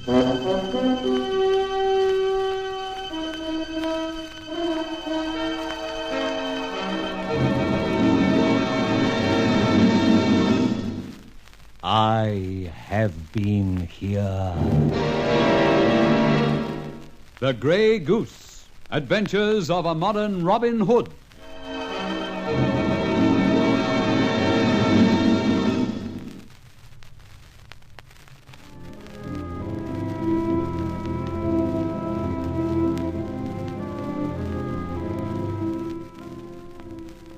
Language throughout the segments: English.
I have been here. The Grey Goose, Adventures of a Modern Robin Hood.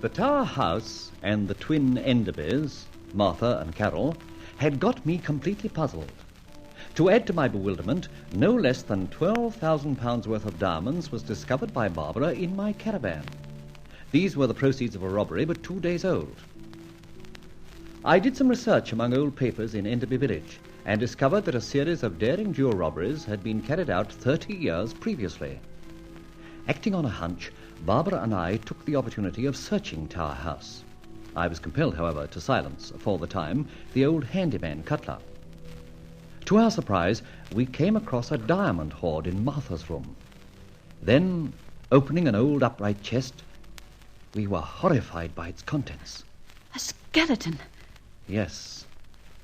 The Tower House and the twin Enderbys, Martha and Carol, had got me completely puzzled. To add to my bewilderment, no less than £12,000 worth of diamonds was discovered by Barbara in my caravan. These were the proceeds of a robbery but 2 days old. I did some research among old papers in Enderby village and discovered that a series of daring jewel robberies had been carried out 30 years previously. Acting on a hunch, Barbara and I took the opportunity of searching Tower House. I was compelled, however, to silence, for the time, the old handyman Cutler. To our surprise, we came across a diamond hoard in Martha's room. Then, opening an old upright chest, we were horrified by its contents. A skeleton? Yes,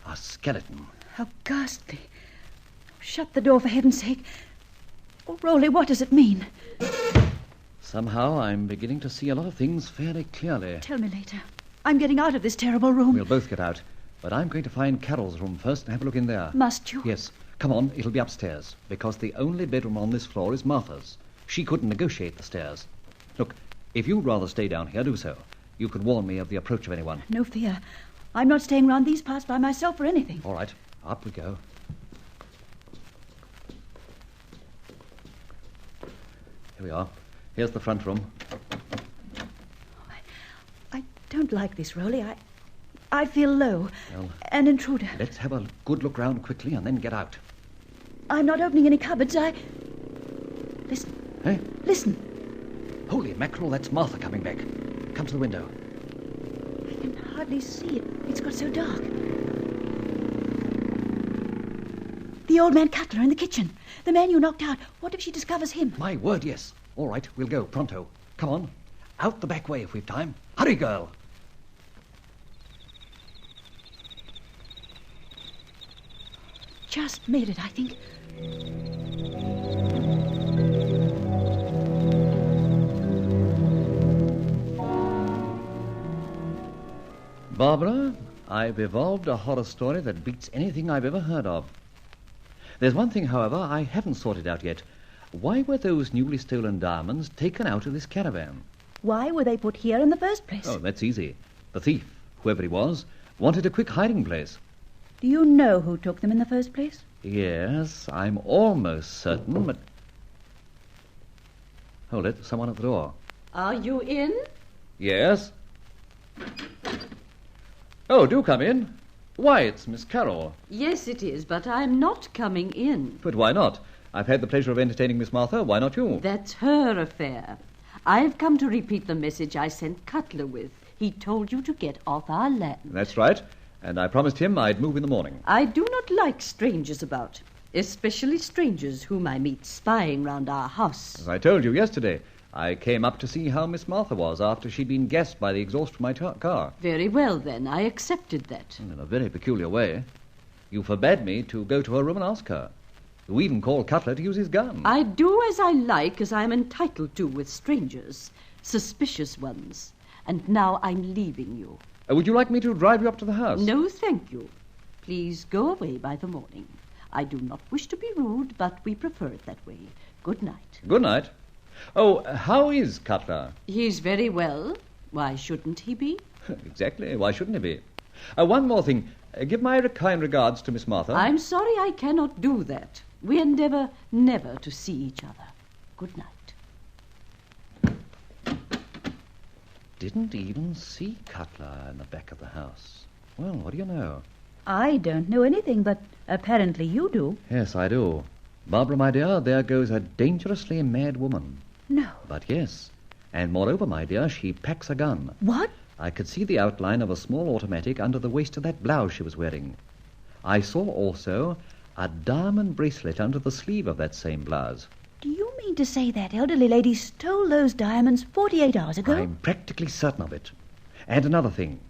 a skeleton. How ghastly. Shut the door, for heaven's sake. Oh, Rolly, what does it mean? Somehow I'm beginning to see a lot of things fairly clearly. Tell me later. I'm getting out of this terrible room. We'll both get out, but I'm going to find Carol's room first and have a look in there. Must you? Yes. Come on, it'll be upstairs, because the only bedroom on this floor is Martha's. She couldn't negotiate the stairs. Look, if you'd rather stay down here, do so. You could warn me of the approach of anyone. No fear. I'm not staying round these parts by myself or anything. All right, up we go. Here we are. Here's the front room. I don't like this, Rolly. I feel low. Well, an intruder. Let's have a good look round quickly and then get out. I'm not opening any cupboards. Listen. Hey? Listen. Holy mackerel, that's Martha coming back. Come to the window. I can hardly see it. It's got so dark. The old man Cutler in the kitchen. The man you knocked out. What if she discovers him? My word, yes. All right, we'll go, pronto. Come on. Out the back way if we've time. Hurry, girl. Just made it, I think. Barbara, I've evolved a horror story that beats anything I've ever heard of. There's one thing, however, I haven't sorted out yet. Why were those newly stolen diamonds taken out of this caravan? Why were they put here in the first place? Oh, that's easy. The thief, whoever he was, wanted a quick hiding place. Do you know who took them in the first place? Yes, I'm almost certain, but... Hold it, someone at the door. Are you in? Yes? Oh, do come in. Why, it's Miss Carol. Yes, it is, but I'm not coming in. But why not? I've had the pleasure of entertaining Miss Martha. Why not you? That's her affair. I've come to repeat the message I sent Cutler with. He told you to get off our land. That's right. And I promised him I'd move in the morning. I do not like strangers about, especially strangers whom I meet spying round our house. As I told you yesterday, I came up to see how Miss Martha was after she'd been gassed by the exhaust from my car. Very well, then. I accepted that. In a very peculiar way. You forbade me to go to her room and ask her. You even called Cutler to use his gun. I do as I like, as I'm entitled to with strangers, suspicious ones. And now I'm leaving you. Would you like me to drive you up to the house? No, thank you. Please go away by the morning. I do not wish to be rude, but we prefer it that way. Good night. Good night. Oh, how is Cutler? He's very well. Why shouldn't he be? Exactly. Why shouldn't he be? One more thing. Give my kind regards to Miss Martha. I'm sorry I cannot do that. We endeavour never to see each other. Good night. Didn't even see Cutler in the back of the house. Well, what do you know? I don't know anything, but apparently you do. Yes, I do. Barbara, my dear, there goes a dangerously mad woman. No. But yes. And moreover, my dear, she packs a gun. What? I could see the outline of a small automatic under the waist of that blouse she was wearing. I saw also a diamond bracelet under the sleeve of that same blouse. Do you mean to say that elderly lady stole those diamonds 48 hours ago? I'm practically certain of it. And another thing.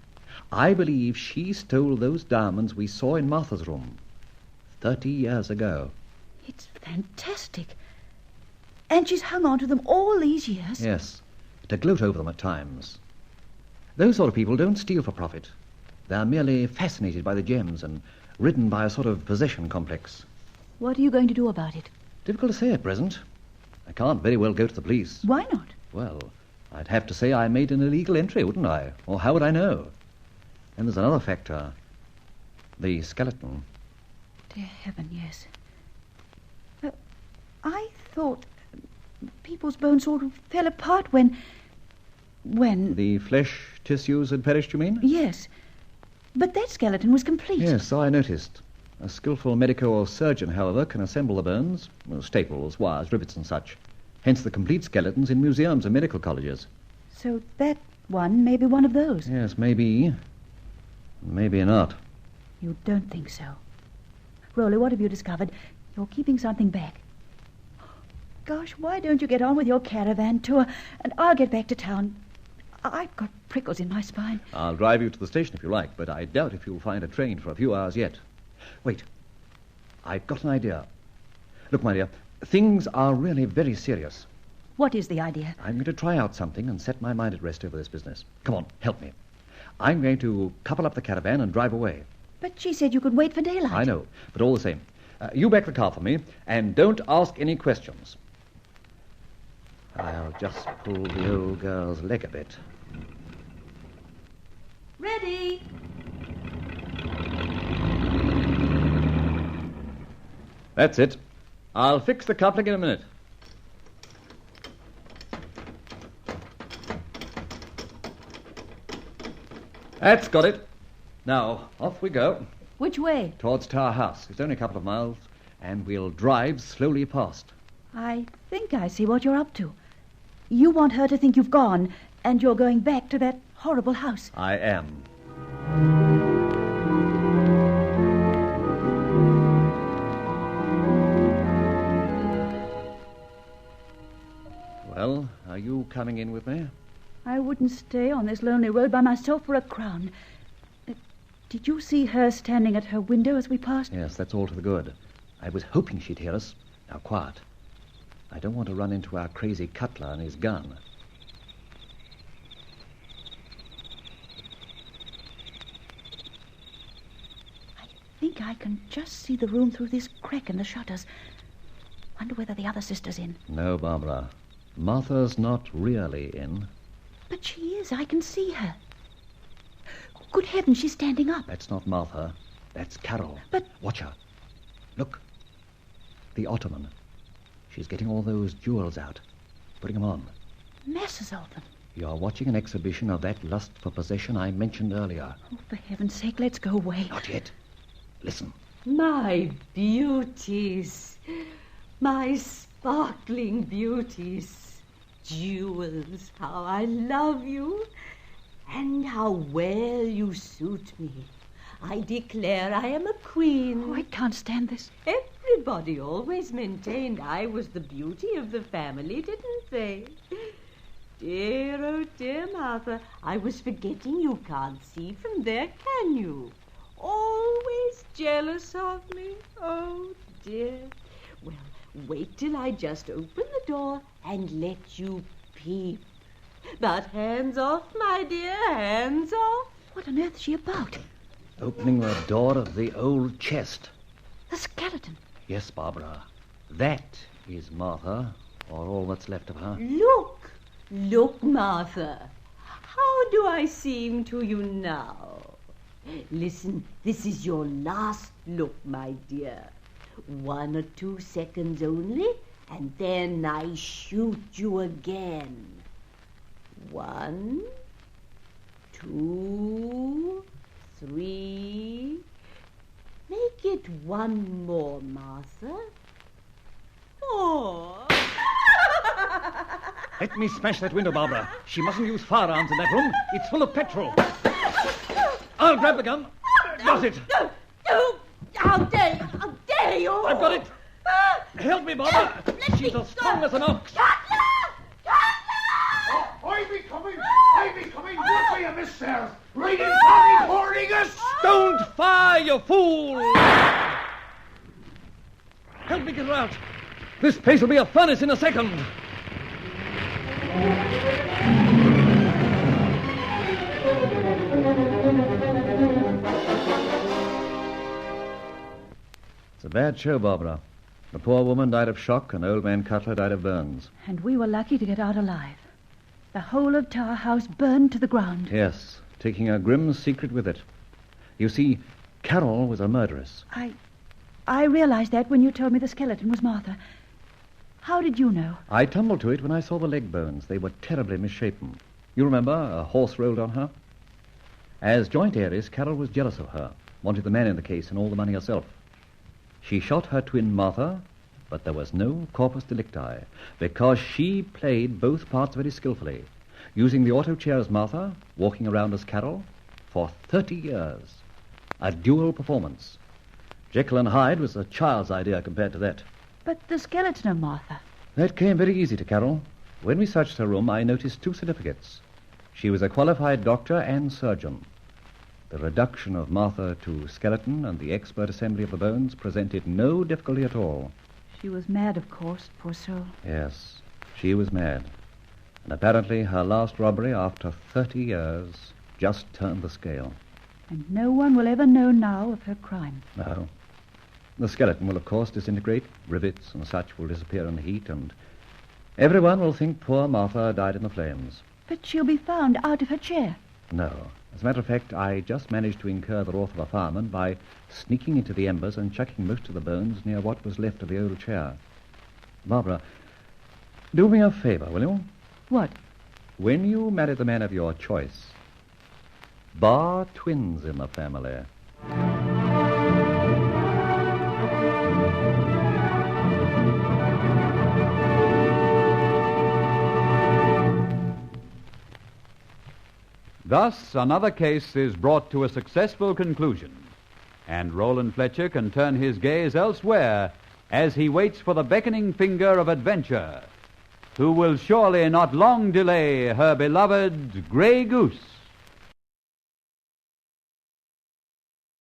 I believe she stole those diamonds we saw in Martha's room 30 years ago. It's fantastic. And she's hung on to them all these years? Yes, to gloat over them at times. Those sort of people don't steal for profit. They're merely fascinated by the gems and ridden by a sort of possession complex. What are you going to do about it? Difficult to say at present. I can't very well go to the police. Why not? Well, I'd have to say I made an illegal entry, wouldn't I? Or how would I know? And there's another factor. The skeleton. Dear heaven, yes. I thought people's bones sort of fell apart when... The flesh tissues had perished, you mean? Yes. But that skeleton was complete. Yes, so I noticed. A skillful medico or surgeon, however, can assemble the bones, staples, wires, rivets and such. Hence the complete skeletons in museums and medical colleges. So that one may be one of those. Yes, maybe. Maybe not. You don't think so? Rolly, what have you discovered? You're keeping something back. Gosh, why don't you get on with your caravan tour and I'll get back to town. I've got prickles in my spine. I'll drive you to the station if you like, but I doubt if you'll find a train for a few hours yet. Wait. I've got an idea. Look, my dear, things are really very serious. What is the idea? I'm going to try out something and set my mind at rest over this business. Come on, help me. I'm going to couple up the caravan and drive away. But she said you could wait for daylight. I know, but all the same. You back the car for me, and don't ask any questions. I'll just pull the old girl's leg a bit. Ready? That's it. I'll fix the coupling in a minute. That's got it. Now, off we go. Which way? Towards Tower House. It's only a couple of miles, and we'll drive slowly past. I think I see what you're up to. You want her to think you've gone, and you're going back to that horrible house. I am. Well, are you coming in with me? I wouldn't stay on this lonely road by myself for a crown. Did you see her standing at her window as we passed? Yes, that's all to the good. I was hoping she'd hear us. Now, quiet. I don't want to run into our crazy cutler and his gun. I think I can just see the room through this crack in the shutters. Wonder whether the other sister's in. No, Barbara. Martha's not really in. But she is. I can see her. Good heavens, she's standing up. That's not Martha. That's Carol. But... Watch her. Look. The ottoman. She's getting all those jewels out. Putting them on. Masses of them. You're watching an exhibition of that lust for possession I mentioned earlier. Oh, for heaven's sake, let's go away. Not yet. Listen. My beauties. My sparkling beauties. Jewels, how I love you. And how well you suit me. I declare I am a queen. Oh, I can't stand this. Everybody always maintained I was the beauty of the family, didn't they? Dear, oh dear, Martha, I was forgetting you can't see from there, can you? Always jealous of me, oh dear. Well, wait till I just open the door and let you peep. But hands off, my dear, hands off. What on earth is she about? Opening the door of the old chest. The skeleton. Yes, Barbara. That is Martha, or all that's left of her. Look, look, Martha. How do I seem to you now? Listen, this is your last look, my dear. 1 or 2 seconds only, and then I shoot you again. 1, 2, 3. Make it 1 more, Martha. 4. Let me smash that window, Barbara. She mustn't use firearms in that room. It's full of petrol. I'll grab the gun. Got it. No, how dare you? How dare there you are. I've got it. Help me, Barbara. She's as strong as an ox. I be coming! What are you, mister? Right in front of me, hoarding us! Don't fire, you fool! Help me get her out. This place will be a furnace in a second. It's a bad show, Barbara. The poor woman died of shock and old man Cutler died of burns. And we were lucky to get out alive. The whole of Tower House burned to the ground. Yes, taking a grim secret with it. You see, Carol was a murderess. I realized that when you told me the skeleton was Martha. How did you know? I tumbled to it when I saw the leg bones. They were terribly misshapen. You remember, a horse rolled on her? As joint heiress, Carol was jealous of her, wanted the man in the case and all the money herself. She shot her twin Martha, but there was no corpus delicti, because she played both parts very skillfully, using the auto chair as Martha, walking around as Carol, for 30 years. A dual performance. Jekyll and Hyde was a child's idea compared to that. But the skeleton of Martha. That came very easy to Carol. When we searched her room, I noticed 2 certificates. She was a qualified doctor and surgeon. The reduction of Martha to skeleton and the expert assembly of the bones presented no difficulty at all. She was mad, of course, poor soul. Yes, she was mad. And apparently her last robbery, after 30 years, just turned the scale. And no one will ever know now of her crime. No. The skeleton will, of course, disintegrate. Rivets and such will disappear in the heat, and everyone will think poor Martha died in the flames. But she'll be found out of her chair. No. As a matter of fact, I just managed to incur the wrath of a fireman by sneaking into the embers and chucking most of the bones near what was left of the old chair. Barbara, do me a favor, will you? What? When you marry the man of your choice, bar twins in the family. Thus, another case is brought to a successful conclusion, and Rolland Fletcher can turn his gaze elsewhere as he waits for the beckoning finger of adventure, who will surely not long delay her beloved Grey Goose.